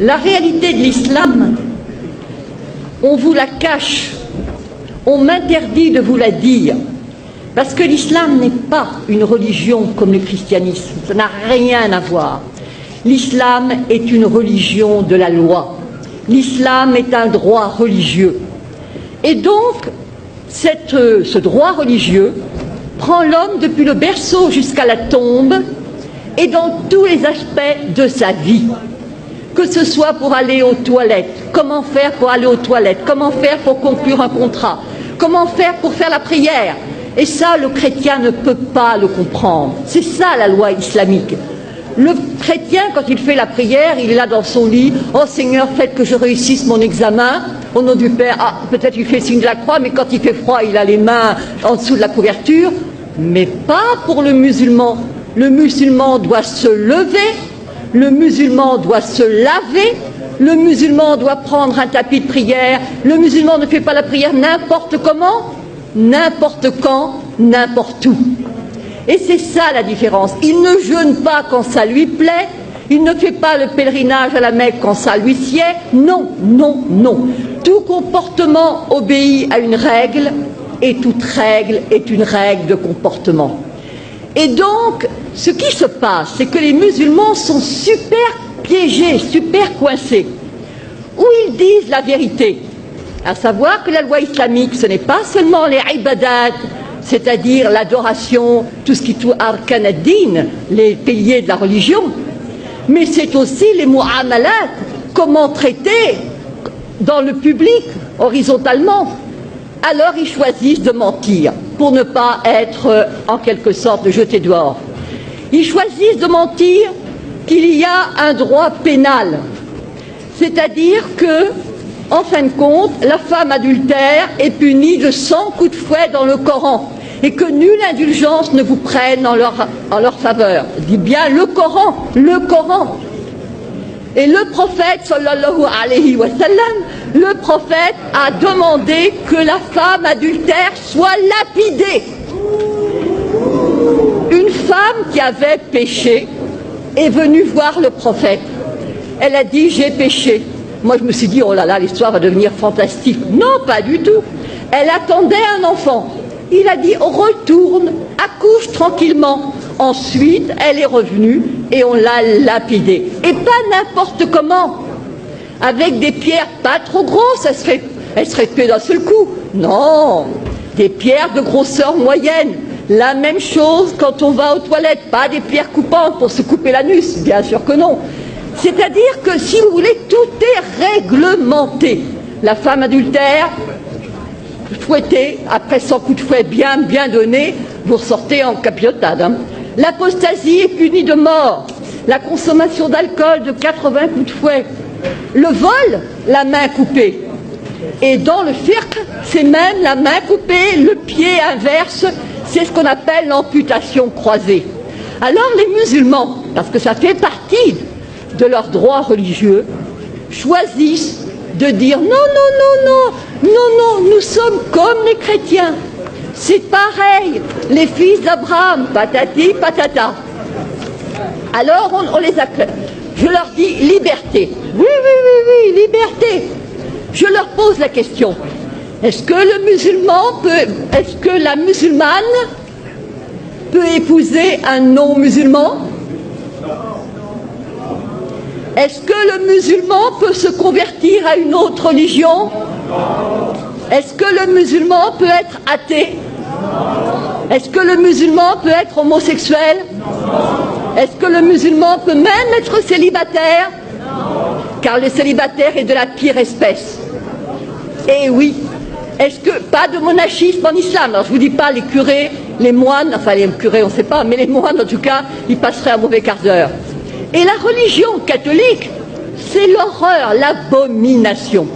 La réalité de l'islam, on vous la cache, on m'interdit de vous la dire, parce que l'islam n'est pas une religion comme le christianisme, ça n'a rien à voir. L'islam est une religion de la loi, l'islam est un droit religieux. Et donc, ce droit religieux prend l'homme depuis le berceau jusqu'à la tombe et dans tous les aspects de sa vie. Que ce soit pour aller aux toilettes, comment faire pour aller aux toilettes, comment faire pour conclure un contrat, comment faire pour faire la prière. Et ça, le chrétien ne peut pas le comprendre. C'est ça la loi islamique. Le chrétien, quand il fait la prière, il est là dans son lit. « Oh Seigneur, faites que je réussisse mon examen. Au nom du Père. » Ah, peut-être il fait le signe de la croix, mais quand il fait froid, il a les mains en dessous de la couverture. Mais pas pour le musulman. Le musulman doit se lever, le musulman doit se laver, le musulman doit prendre un tapis de prière. Le musulman ne fait pas la prière n'importe comment, n'importe quand, n'importe où. Et c'est ça la différence. Il ne jeûne pas quand ça lui plaît, il ne fait pas le pèlerinage à la Mecque quand ça lui sied. Non, non, non. Tout comportement obéit à une règle, et toute règle est une règle de comportement. Et donc, ce qui se passe, c'est que les musulmans sont super piégés, super coincés, où ils disent la vérité, à savoir que la loi islamique, ce n'est pas seulement les ibadat, c'est-à-dire l'adoration, tout ce qui touche arkan ad-din, les piliers de la religion, mais c'est aussi les mu'amalat, comment traiter dans le public, horizontalement. Alors ils choisissent de mentir pour ne pas être en quelque sorte jetés dehors. Ils choisissent de mentir qu'il y a un droit pénal, c'est-à-dire que, en fin de compte, la femme adultère est punie de 100 coups de fouet dans le Coran et que nulle indulgence ne vous prenne en leur faveur. Dit bien le Coran, le Coran. Et le prophète, sallallahu alayhi wa sallam, le prophète a demandé que la femme adultère soit lapidée. Une femme qui avait péché est venue voir le prophète. Elle a dit « j'ai péché ». Moi je me suis dit « oh là là, l'histoire va devenir fantastique ». Non, pas du tout. Elle attendait un enfant. Il a dit « retourne, accouche tranquillement ». Ensuite, elle est revenue et on l'a lapidée. Et pas n'importe comment. Avec des pierres pas trop grosses, elle serait tuée d'un seul coup. Non, des pierres de grosseur moyenne. La même chose quand on va aux toilettes, pas des pierres coupantes pour se couper l'anus, bien sûr que non. C'est-à-dire que, si vous voulez, tout est réglementé. La femme adultère, fouettée, après 100 coups de fouet bien donnés, vous ressortez en capilotade. Hein. L'apostasie est punie de mort. La consommation d'alcool de 80 coups de fouet. Le vol, la main coupée. Et dans le fiqh, c'est même la main coupée, le pied inverse, c'est ce qu'on appelle l'amputation croisée. Alors les musulmans, parce que ça fait partie de leurs droits religieux, choisissent de dire non, non, non, non, non, non, nous sommes comme les chrétiens. C'est pareil, les fils d'Abraham, patati, patata. Alors on les acclame. Je leur dis liberté. Oui, oui, oui, oui, liberté. Je leur pose la question. Est-ce que le musulman peut, est-ce que la musulmane peut épouser un non-musulman? Est-ce que le musulman peut se convertir à une autre religion? Est-ce que le musulman peut être athée? Est-ce que le musulman peut être homosexuel? Est-ce que le musulman peut même être célibataire? Car le célibataire est de la pire espèce. Et oui, est-ce que pas de monachisme en islam? Alors je vous dis pas les curés, les moines, enfin les curés on ne sait pas, mais les moines en tout cas, ils passeraient un mauvais quart d'heure. Et la religion catholique, c'est l'horreur, l'abomination.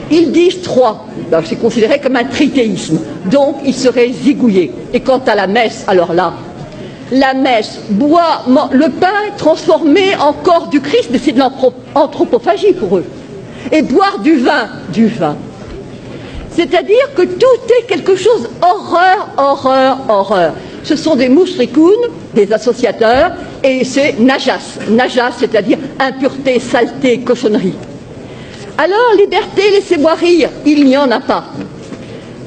Ils disent trois, c'est considéré comme un trithéisme, donc ils seraient zigouillés. Et quant à la messe, alors là, la messe, boit, le pain transformé en corps du Christ, mais c'est de l'anthropophagie pour eux. Et boire du vin. C'est-à-dire que tout est quelque chose, horreur, horreur, horreur. ce sont des moushrikoun, des associateurs, et c'est najas. Najas, c'est-à-dire impureté, saleté, cochonnerie. Alors, liberté, laissez-moi rire, il n'y en a pas.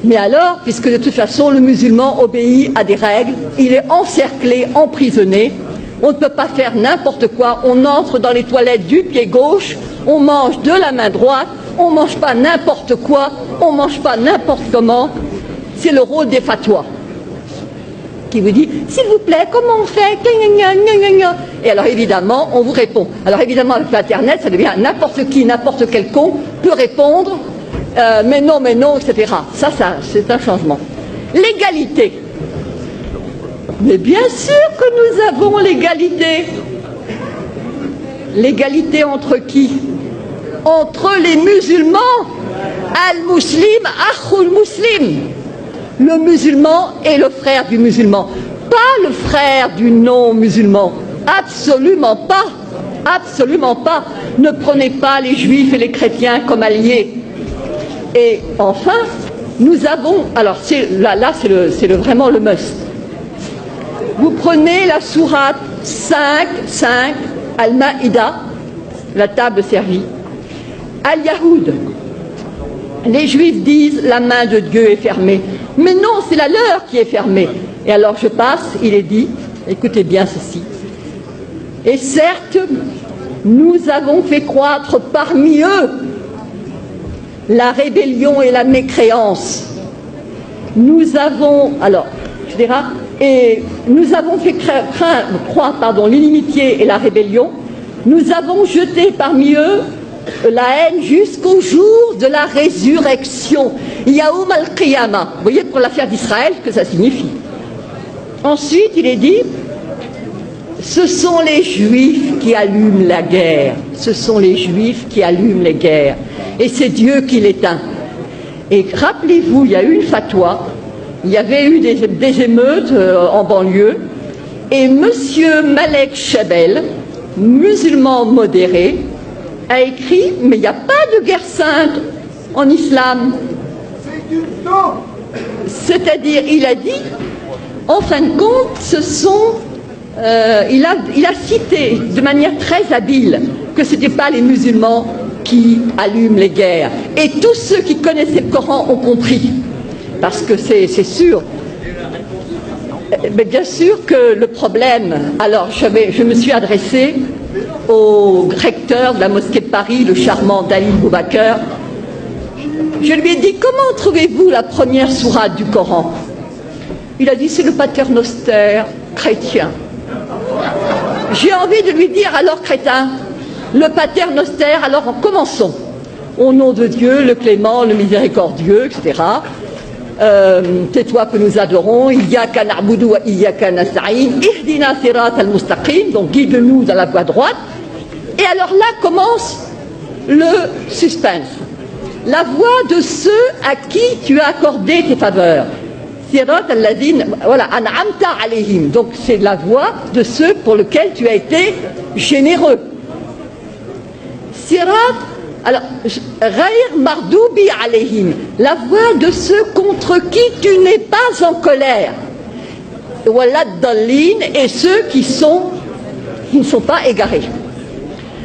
Mais alors, puisque de toute façon le musulman obéit à des règles, il est encerclé, emprisonné, on ne peut pas faire n'importe quoi, on entre dans les toilettes du pied gauche, on mange de la main droite, on ne mange pas n'importe quoi, on ne mange pas n'importe comment. C'est le rôle des fatwas qui vous dit, s'il vous plaît, comment on fait? Et alors évidemment, on vous répond. Alors évidemment, avec l'Internet, ça devient n'importe qui, n'importe quel con peut répondre, mais non, etc. Ça, c'est un changement. L'égalité. Mais bien sûr que nous avons l'égalité. L'égalité entre qui? Entre les musulmans. Al-Muslim, Akhul Muslim. Le musulman est le frère du musulman. Pas le frère du non-musulman. Absolument pas. Absolument pas. Ne prenez pas les juifs et les chrétiens comme alliés. Et enfin, nous avons... Alors là c'est vraiment le must. Vous prenez la sourate 5, Al-Maïda, la table servie. Al-Yahoud. Les juifs disent la main de Dieu est fermée. Mais non, c'est la leur qui est fermée. Et alors je passe, il est dit, écoutez bien ceci. Et certes, nous avons fait croître parmi eux la rébellion et la mécréance. Nous avons, alors, je dirais, et nous avons fait croître l'inimitié et la rébellion. Nous avons jeté parmi eux la haine jusqu'au jour de la résurrection. Yaoum al-Qiyamah. Vous voyez pour l'affaire d'Israël ce que ça signifie. Ensuite, il est dit, ce sont les Juifs qui allument la guerre. Ce sont les Juifs qui allument les guerres. Et c'est Dieu qui l'éteint. Et rappelez-vous, il y a eu une fatwa, il y avait eu des émeutes en banlieue, et monsieur Malek Chabel, musulman modéré, a écrit, mais il n'y a pas de guerre sainte en islam. C'est-à-dire, il a dit, en fin de compte, ce sont... il a cité de manière très habile que ce n'étaient pas les musulmans qui allument les guerres. Et tous ceux qui connaissaient le Coran ont compris. Parce que c'est sûr. Mais bien sûr que le problème... Alors, je me suis adressée au recteur de la mosquée de Paris, le charmant Dalil Boubaker. Je lui ai dit, comment trouvez-vous la première sourate du Coran? Il a dit, c'est le paternoster chrétien. J'ai envie de lui dire, alors crétin, le paternoster, alors commençons. Au nom de Dieu, le clément, le miséricordieux, etc. C'est toi que nous adorons. Iyyaka na'budu wa iyyaka nasta'in. Ihdina sirat al-mustaqim. Donc guide-nous dans la voie droite. Et alors là commence le suspense. La voie de ceux à qui tu as accordé tes faveurs. Sirat al-ladhin, voilà, an'amta alayhim. Donc c'est la voie de ceux pour lesquels tu as été généreux. Sirat, alors, Ghayr mardoubi alayhim, la voie de ceux contre qui tu n'es pas en colère. Walad dallin, et ceux qui ne sont pas égarés.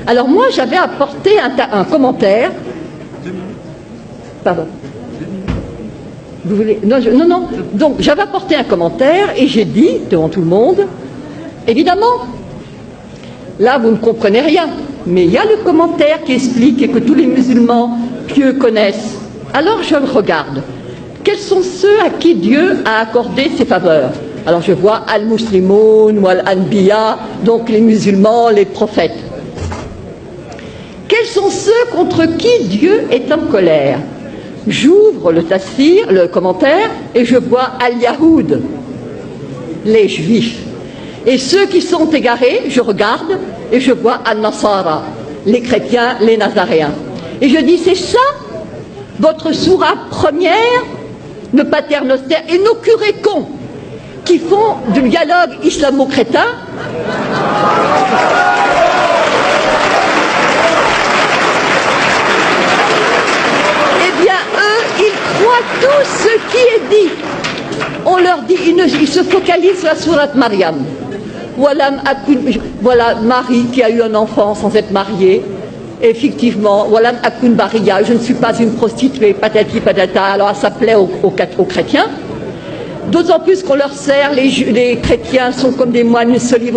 Alors moi j'avais apporté un commentaire. Pardon. Vous voulez... Non. Donc j'avais apporté un commentaire et j'ai dit devant tout le monde, évidemment, là vous ne comprenez rien, mais il y a le commentaire qui explique et que tous les musulmans pieux connaissent. Alors je regarde. Quels sont ceux à qui Dieu a accordé ses faveurs? Alors je vois al-Muslimoun ou al-Anbiya, donc les musulmans, les prophètes. Quels sont ceux contre qui Dieu est en colère? J'ouvre le tafsir, le commentaire, et je vois al-Yahoud, les juifs. Et ceux qui sont égarés, je regarde et je vois al-Nasara, les chrétiens, les nazaréens. Et je dis, c'est ça votre sourate première, le paternoster, et nos curés cons qui font du dialogue islamo-crétin. Eh bien, eux, ils croient tout ce qui est dit. On leur leur dit, ils se focalisent sur la sourate Mariam. Voilà Marie qui a eu un enfant sans être mariée. Effectivement, Walam Akun Bariya, je ne suis pas une prostituée, patati patata. Alors ça plaît aux chrétiens. D'autant plus qu'on leur sert, les chrétiens sont comme des moines,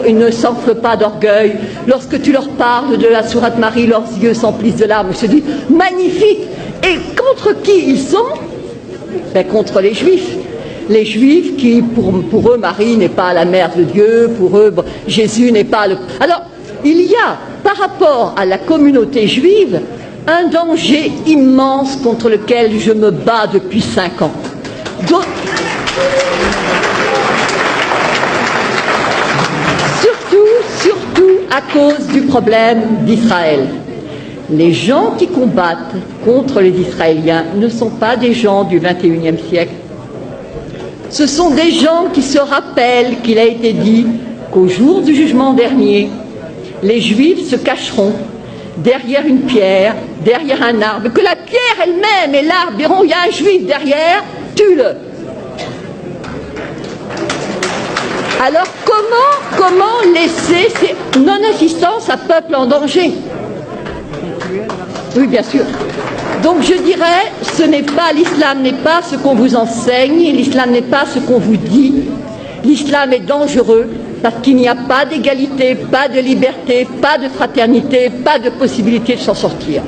ils ne s'enflent pas d'orgueil. Lorsque tu leur parles de la sourate Marie, leurs yeux s'emplissent de larmes. Je te dis, magnifique. Et contre qui ils sont? Ben, contre les Juifs. Les Juifs qui, pour eux, Marie n'est pas la mère de Dieu, pour eux, Jésus n'est pas le... Alors, il y a, par rapport à la communauté juive, un danger immense contre lequel je me bats depuis 5 ans. Surtout à cause du problème d'Israël. Les gens qui combattent contre les Israéliens ne sont pas des gens du XXIe siècle. Ce sont des gens qui se rappellent qu'il a été dit qu'au jour du jugement dernier, les Juifs se cacheront derrière une pierre, derrière un arbre, que la pierre elle-même et l'arbre diront, il y a un Juif derrière, tue-le. Alors comment laisser ces non-assistance à peuple en danger? Oui, bien sûr. Donc je dirais, l'islam n'est pas ce qu'on vous enseigne, l'islam n'est pas ce qu'on vous dit. L'islam est dangereux parce qu'il n'y a pas d'égalité, pas de liberté, pas de fraternité, pas de possibilité de s'en sortir.